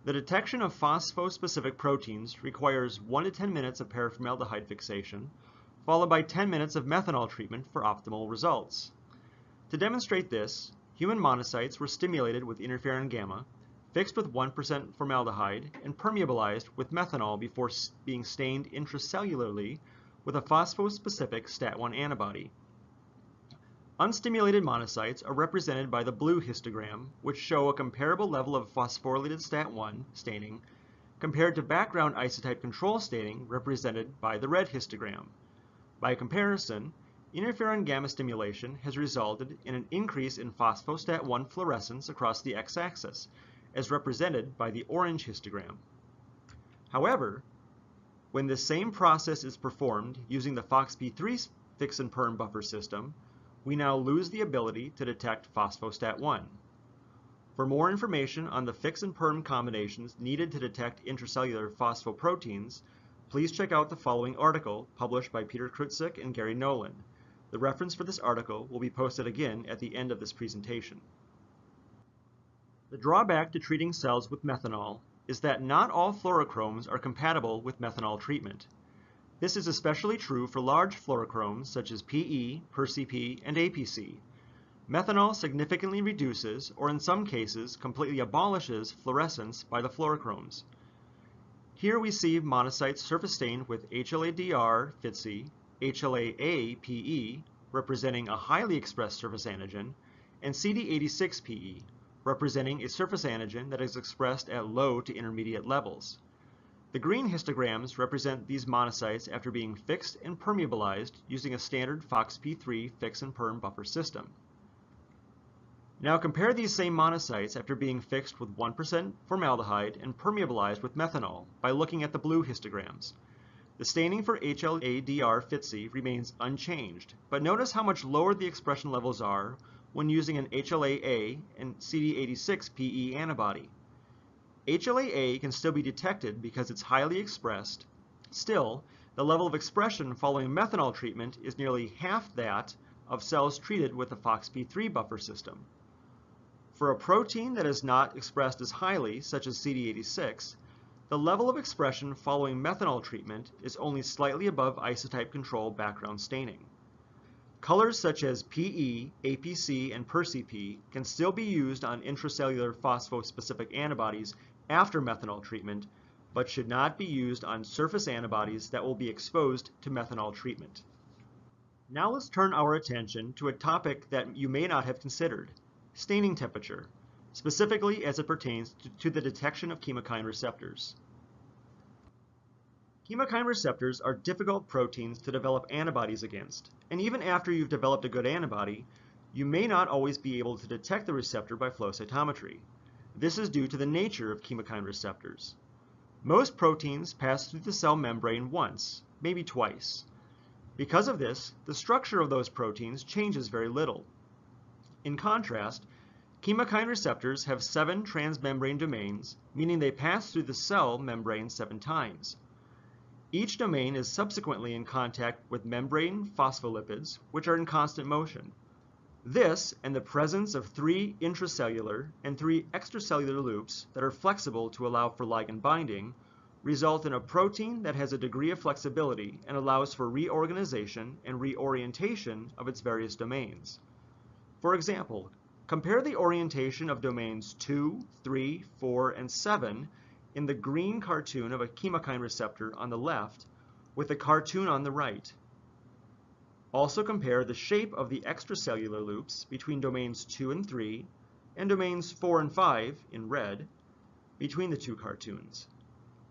the detection of phospho-specific proteins requires 1 to 10 minutes of paraformaldehyde fixation, followed by 10 minutes of methanol treatment for optimal results. To demonstrate this, human monocytes were stimulated with interferon gamma, fixed with 1% formaldehyde, and permeabilized with methanol before being stained intracellularly with a phospho-specific STAT1 antibody. Unstimulated monocytes are represented by the blue histogram, which show a comparable level of phosphorylated STAT1 staining compared to background isotype control staining represented by the red histogram. By comparison, interferon gamma stimulation has resulted in an increase in phosphostat1 fluorescence across the x-axis, as represented by the orange histogram. However, when the same process is performed using the FOXP3 fix and perm buffer system, we now lose the ability to detect phosphostat1. For more information on the fix and perm combinations needed to detect intracellular phospho-proteins, please check out the following article published by Peter Krutzik and Gary Nolan. The reference for this article will be posted again at the end of this presentation. The drawback to treating cells with methanol is that not all fluorochromes are compatible with methanol treatment. This is especially true for large fluorochromes such as PE, PerCP, and APC. Methanol significantly reduces, or in some cases completely abolishes, fluorescence by the fluorochromes. Here we see monocytes surface stained with HLA-DR FITC, HLA-A-PE, representing a highly expressed surface antigen, and CD86-PE, representing a surface antigen that is expressed at low to intermediate levels. The green histograms represent these monocytes after being fixed and permeabilized using a standard FOXP3 fix and perm buffer system. Now compare these same monocytes after being fixed with 1% formaldehyde and permeabilized with methanol by looking at the blue histograms. The staining for HLA-DR FITC remains unchanged, but notice how much lower the expression levels are when using an HLA-A and CD86-PE antibody. HLA-A can still be detected because it's highly expressed. Still, the level of expression following methanol treatment is nearly half that of cells treated with the FOXP3 buffer system. For a protein that is not expressed as highly, such as CD86, the level of expression following methanol treatment is only slightly above isotype control background staining. Colors such as PE, APC, and PerCP can still be used on intracellular phospho-specific antibodies after methanol treatment, but should not be used on surface antibodies that will be exposed to methanol treatment. Now let's turn our attention to a topic that you may not have considered: staining temperature, specifically as it pertains to the detection of chemokine receptors. Chemokine receptors are difficult proteins to develop antibodies against, and even after you've developed a good antibody, you may not always be able to detect the receptor by flow cytometry. This is due to the nature of chemokine receptors. Most proteins pass through the cell membrane once, maybe twice. Because of this, the structure of those proteins changes very little. In contrast, chemokine receptors have 7 transmembrane domains, meaning they pass through the cell membrane 7 times. Each domain is subsequently in contact with membrane phospholipids, which are in constant motion. This, and the presence of 3 intracellular and 3 extracellular loops that are flexible to allow for ligand binding, result in a protein that has a degree of flexibility and allows for reorganization and reorientation of its various domains. For example, compare the orientation of domains 2, 3, 4, and 7 in the green cartoon of a chemokine receptor on the left with the cartoon on the right. Also compare the shape of the extracellular loops between domains 2 and 3 and domains 4 and 5 in red between the 2 cartoons.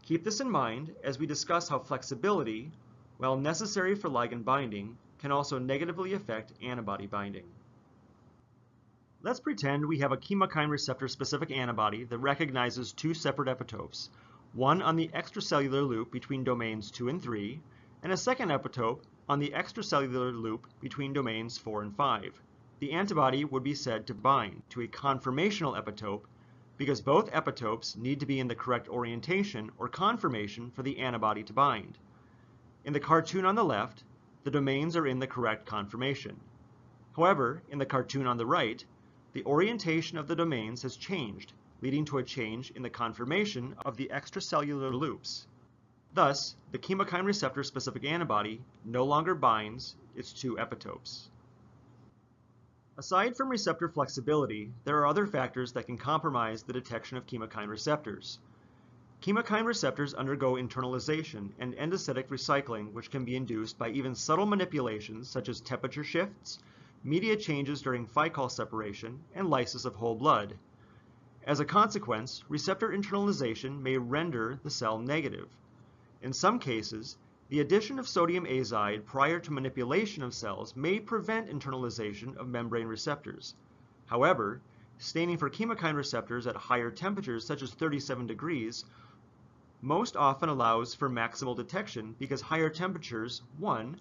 Keep this in mind as we discuss how flexibility, while necessary for ligand binding, can also negatively affect antibody binding. Let's pretend we have a chemokine receptor-specific antibody that recognizes 2 separate epitopes, one on the extracellular loop between domains 2 and 3, and a second epitope on the extracellular loop between domains 4 and 5. The antibody would be said to bind to a conformational epitope because both epitopes need to be in the correct orientation or conformation for the antibody to bind. In the cartoon on the left, the domains are in the correct conformation. However, in the cartoon on the right, the orientation of the domains has changed, leading to a change in the conformation of the extracellular loops. Thus, the chemokine receptor-specific antibody no longer binds its two epitopes. Aside from receptor flexibility, there are other factors that can compromise the detection of chemokine receptors. Chemokine receptors undergo internalization and endocytic recycling, which can be induced by even subtle manipulations such as temperature shifts, media changes during phycol separation, and lysis of whole blood. As a consequence, receptor internalization may render the cell negative. In some cases, the addition of sodium azide prior to manipulation of cells may prevent internalization of membrane receptors. However, staining for chemokine receptors at higher temperatures such as 37 degrees most often allows for maximal detection because higher temperatures, 1,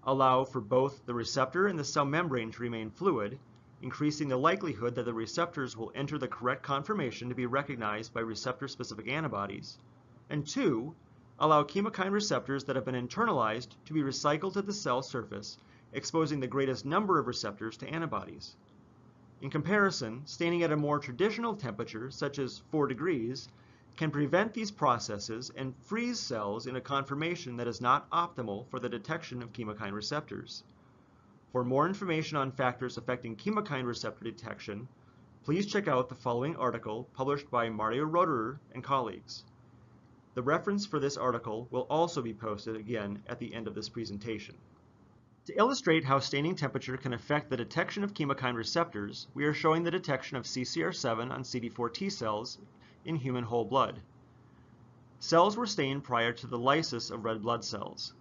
allow for both the receptor and the cell membrane to remain fluid, increasing the likelihood that the receptors will enter the correct conformation to be recognized by receptor-specific antibodies, and 2, allow chemokine receptors that have been internalized to be recycled to the cell surface, exposing the greatest number of receptors to antibodies. In comparison, staining at a more traditional temperature, such as 4 degrees, can prevent these processes and freeze cells in a conformation that is not optimal for the detection of chemokine receptors. For more information on factors affecting chemokine receptor detection, please check out the following article published by Mario Roederer and colleagues. The reference for this article will also be posted again at the end of this presentation. To illustrate how staining temperature can affect the detection of chemokine receptors, we are showing the detection of CCR7 on CD4 T cells in human whole blood. Cells were stained prior to the lysis of red blood cells.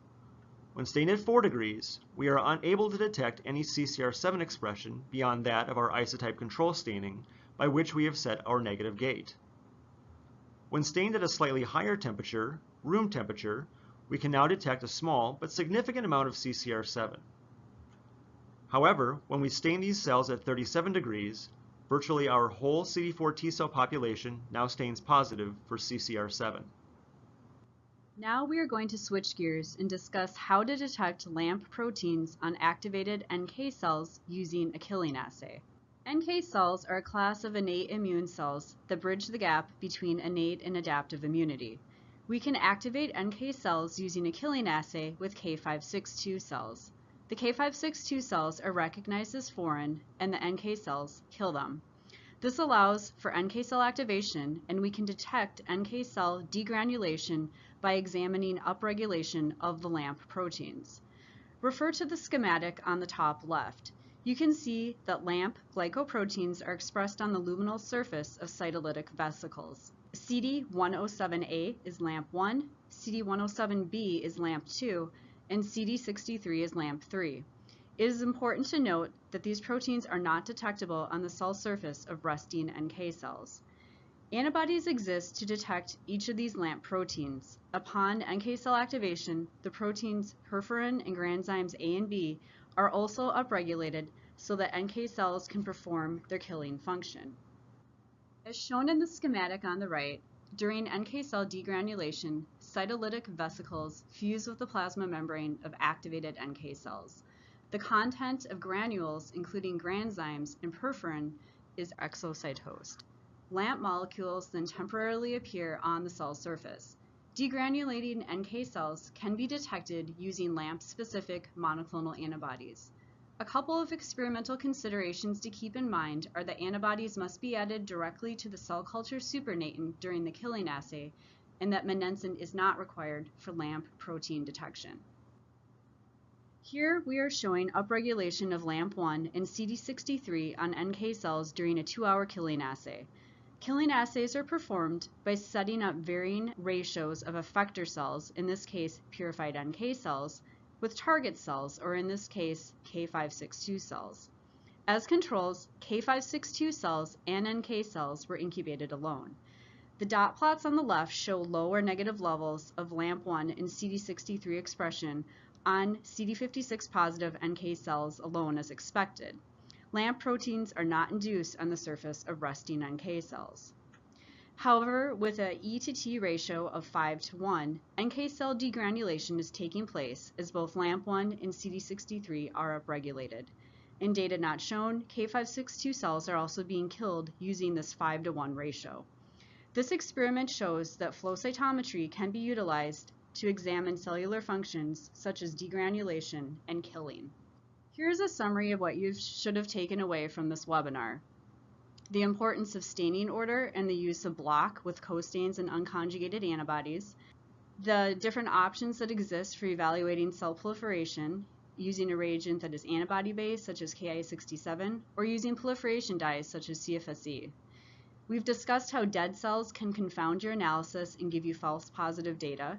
When stained at 4 degrees, we are unable to detect any CCR7 expression beyond that of our isotype control staining, by which we have set our negative gate. When stained at a slightly higher temperature, room temperature, we can now detect a small but significant amount of CCR7. However, when we stain these cells at 37 degrees, virtually our whole CD4 T cell population now stains positive for CCR7. Now we are going to switch gears and discuss how to detect LAMP proteins on activated NK cells using a killing assay. NK cells are a class of innate immune cells that bridge the gap between innate and adaptive immunity. We can activate NK cells using a killing assay with K562 cells. The K562 cells are recognized as foreign, and the NK cells kill them. This allows for NK cell activation, and we can detect NK cell degranulation by examining upregulation of the LAMP proteins. Refer to the schematic on the top left. You can see that LAMP glycoproteins are expressed on the luminal surface of cytolytic vesicles. CD107A is LAMP1, CD107B is LAMP2, and CD63 is LAMP3. It is important to note that these proteins are not detectable on the cell surface of resting NK cells. Antibodies exist to detect each of these LAMP proteins. Upon NK cell activation, the proteins perforin and granzymes A and B are also upregulated so that NK cells can perform their killing function. As shown in the schematic on the right, during NK cell degranulation, cytolytic vesicles fuse with the plasma membrane of activated NK cells. The content of granules, including granzymes and perforin, is exocytosed. LAMP molecules then temporarily appear on the cell surface. Degranulating NK cells can be detected using LAMP-specific monoclonal antibodies. A couple of experimental considerations to keep in mind are that antibodies must be added directly to the cell culture supernatant during the killing assay, and that monensin is not required for LAMP protein detection. Here we are showing upregulation of LAMP1 and CD63 on NK cells during a 2-hour killing assay. Killing assays are performed by setting up varying ratios of effector cells, in this case purified NK cells, with target cells, or in this case K562 cells. As controls, K562 cells and NK cells were incubated alone. The dot plots on the left show low or negative levels of LAMP1 and CD63 expression on CD56 positive NK cells alone as expected. LAMP proteins are not induced on the surface of resting NK cells. However, with a E to T ratio of 5:1, NK cell degranulation is taking place as both LAMP1 and CD63 are upregulated. In data not shown, K562 cells are also being killed using this 5:1 ratio. This experiment shows that flow cytometry can be utilized to examine cellular functions such as degranulation and killing. Here's a summary of what you should have taken away from this webinar. The importance of staining order and the use of block with co-stains and unconjugated antibodies, the different options that exist for evaluating cell proliferation, using a reagent that is antibody-based such as Ki67, or using proliferation dyes such as CFSE. We've discussed how dead cells can confound your analysis and give you false positive data.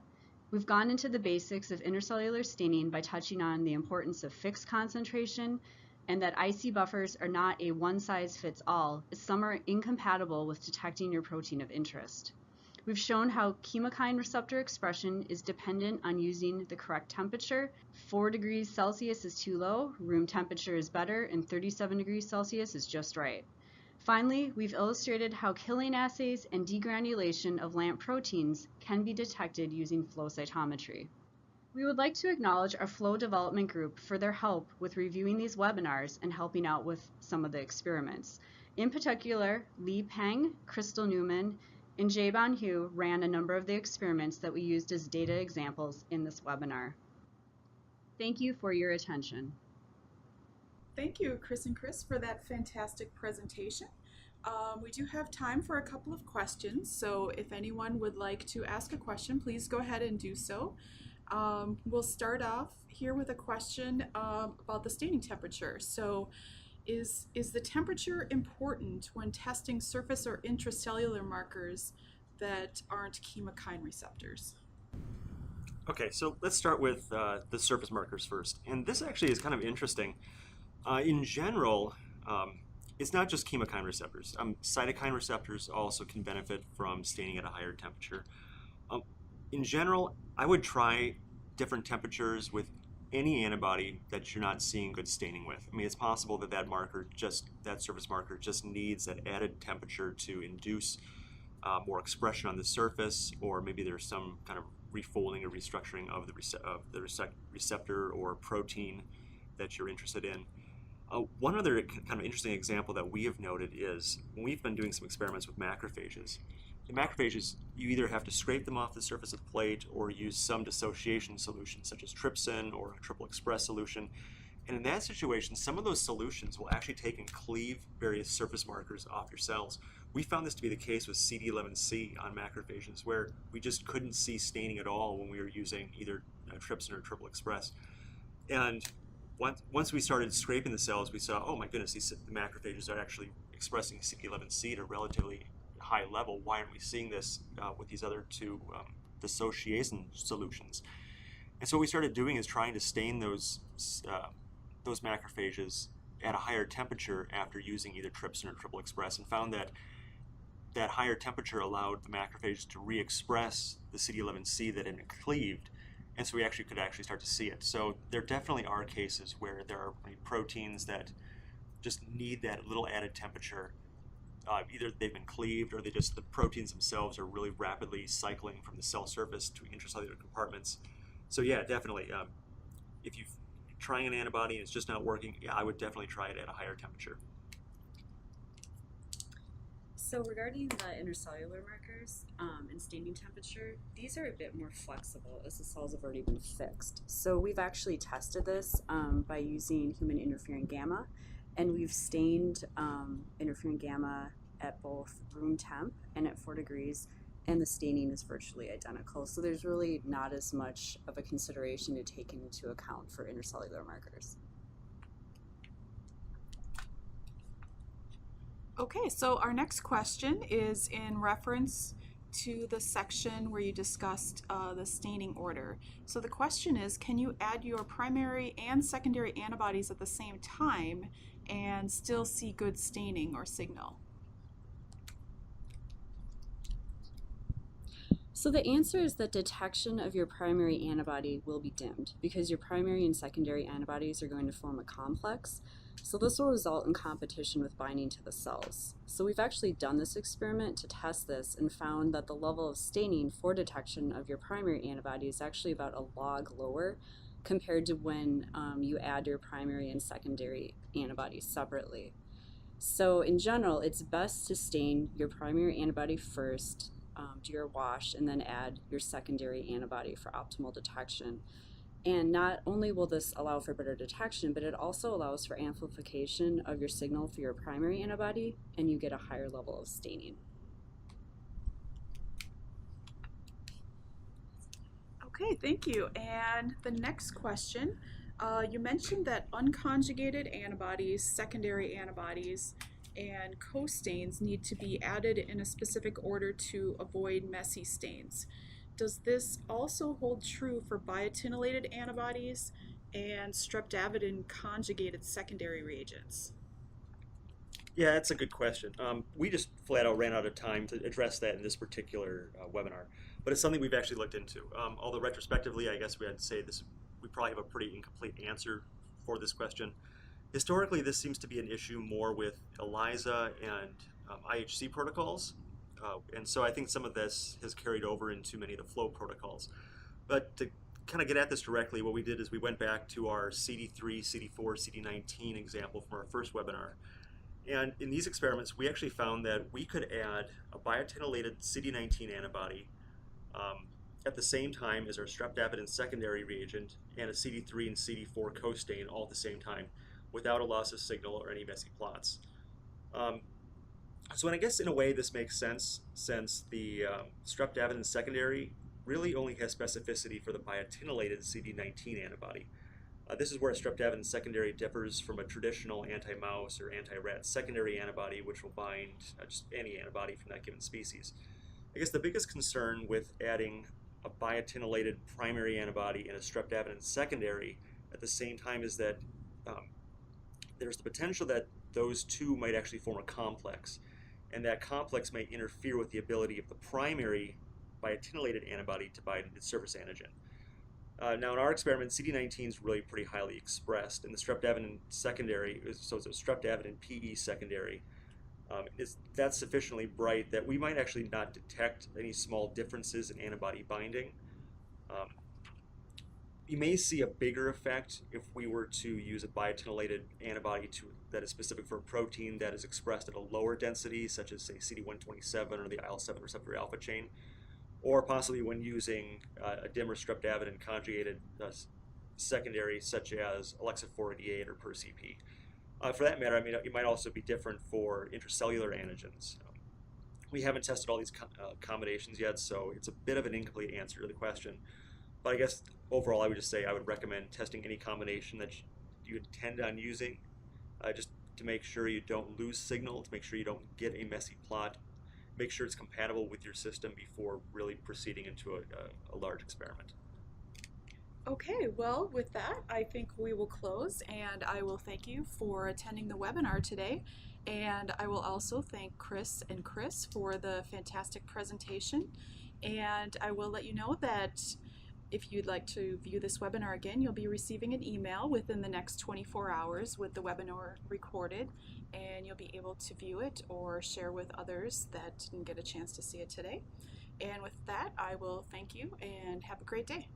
We've gone into the basics of intracellular staining by touching on the importance of fixed concentration and that IC buffers are not a one-size-fits-all, as some are incompatible with detecting your protein of interest. We've shown how chemokine receptor expression is dependent on using the correct temperature. 4 degrees Celsius is too low, room temperature is better, and 37 degrees Celsius is just right. Finally, we've illustrated how killing assays and degranulation of LAMP proteins can be detected using flow cytometry. We would like to acknowledge our flow development group for their help with reviewing these webinars and helping out with some of the experiments. In particular, Lee Peng, Crystal Newman, and Jaebon Hu ran a number of the experiments that we used as data examples in this webinar. Thank you for your attention. Thank you, Chris and Chris, for that fantastic presentation. We do have time for a couple of questions, so if anyone would like to ask a question, please go ahead and do so. We'll start off here with a question about the staining temperature. So is the temperature important when testing surface or intracellular markers that aren't chemokine receptors? Okay, so let's start with the surface markers first. And this actually is kind of interesting. In general, it's not just chemokine receptors. Cytokine receptors also can benefit from staining at a higher temperature. In general, I would try different temperatures with any antibody that you're not seeing good staining with. I mean, it's possible that that surface marker just needs that added temperature to induce more expression on the surface, or maybe there's some kind of refolding or restructuring of the receptor or protein that you're interested in. One other kind of interesting example that we have noted is when we've been doing some experiments with macrophages. The macrophages, you either have to scrape them off the surface of the plate or use some dissociation solution such as trypsin or a triple express solution. And in that situation, some of those solutions will actually take and cleave various surface markers off your cells. We found this to be the case with CD11C on macrophages, where we just couldn't see staining at all when we were using either trypsin or triple express. And once we started scraping the cells, we saw, oh my goodness, the macrophages are actually expressing CD11C at a relatively high level. Why aren't we seeing this with these other two dissociation solutions? And so what we started doing is trying to stain those macrophages at a higher temperature after using either trypsin or triple express, and found that that higher temperature allowed the macrophages to re-express the CD11C that had been cleaved, and so we could start to see it. So there definitely are cases where there are proteins that just need that little added temperature. Either they've been cleaved or the proteins themselves are really rapidly cycling from the cell surface to intracellular compartments. So yeah, definitely, if you're trying an antibody and it's just not working, yeah, I would definitely try it at a higher temperature. So regarding the intercellular markers and staining temperature, these are a bit more flexible as the cells have already been fixed. So we've actually tested this by using human interferon gamma, and we've stained interferon gamma at both room temp and at 4 degrees, and the staining is virtually identical. So there's really not as much of a consideration to take into account for intercellular markers. Okay, so our next question is in reference to the section where you discussed the staining order. So the question is, can you add your primary and secondary antibodies at the same time and still see good staining or signal? So the answer is that detection of your primary antibody will be dimmed because your primary and secondary antibodies are going to form a complex. So this will result in competition with binding to the cells. So we've actually done this experiment to test this and found that the level of staining for detection of your primary antibody is actually about a log lower compared to when you add your primary and secondary antibodies separately. So in general, it's best to stain your primary antibody first, do your wash, and then add your secondary antibody for optimal detection. And not only will this allow for better detection, but it also allows for amplification of your signal for your primary antibody, and you get a higher level of staining. Okay, thank you. And the next question, you mentioned that unconjugated antibodies, secondary antibodies, and co-stains need to be added in a specific order to avoid messy stains. Does this also hold true for biotinylated antibodies and streptavidin conjugated secondary reagents? Yeah, that's a good question. We just flat out ran out of time to address that in this particular webinar, but it's something we've actually looked into. Although retrospectively, I guess we had to say this, we probably have a pretty incomplete answer for this question. Historically, this seems to be an issue more with ELISA and IHC protocols, and so I think some of this has carried over into many of the flow protocols. But to kind of get at this directly, what we did is we went back to our CD3, CD4, CD19 example from our first webinar. And in these experiments, we actually found that we could add a biotinylated CD19 antibody at the same time as our streptavidin secondary reagent and a CD3 and CD4 co-stain all at the same time without a loss of signal or any messy plots. So I guess in a way this makes sense, since the streptavidin secondary really only has specificity for the biotinylated CD19 antibody. This is where a streptavidin secondary differs from a traditional anti-mouse or anti-rat secondary antibody, which will bind just any antibody from that given species. I guess the biggest concern with adding a biotinylated primary antibody and a streptavidin secondary at the same time is that there's the potential that those two might actually form a complex, and that complex may interfere with the ability of the primary biotinylated antibody to bind its surface antigen. Now in our experiment, CD19 is really pretty highly expressed, and the streptavidin secondary, so it's a streptavidin PE secondary, that's sufficiently bright that we might actually not detect any small differences in antibody binding. You may see a bigger effect if we were to use a biotinylated antibody that is specific for a protein that is expressed at a lower density, such as say CD127 or the IL-7 receptor alpha chain, or possibly when using a dimmer streptavidin conjugated secondary such as Alexa-488 or Per-CP. For that matter, I mean, it might also be different for intracellular antigens. We haven't tested all these combinations yet, so it's a bit of an incomplete answer to the question. But I guess overall, I would just say I would recommend testing any combination that you intend on using, just to make sure you don't lose signal, to make sure you don't get a messy plot, make sure it's compatible with your system before really proceeding into a large experiment. Okay, well, with that, I think we will close, and I will thank you for attending the webinar today. And I will also thank Chris and Chris for the fantastic presentation. And I will let you know that if you'd like to view this webinar again, you'll be receiving an email within the next 24 hours with the webinar recorded, and you'll be able to view it or share with others that didn't get a chance to see it today. And with that, I will thank you and have a great day.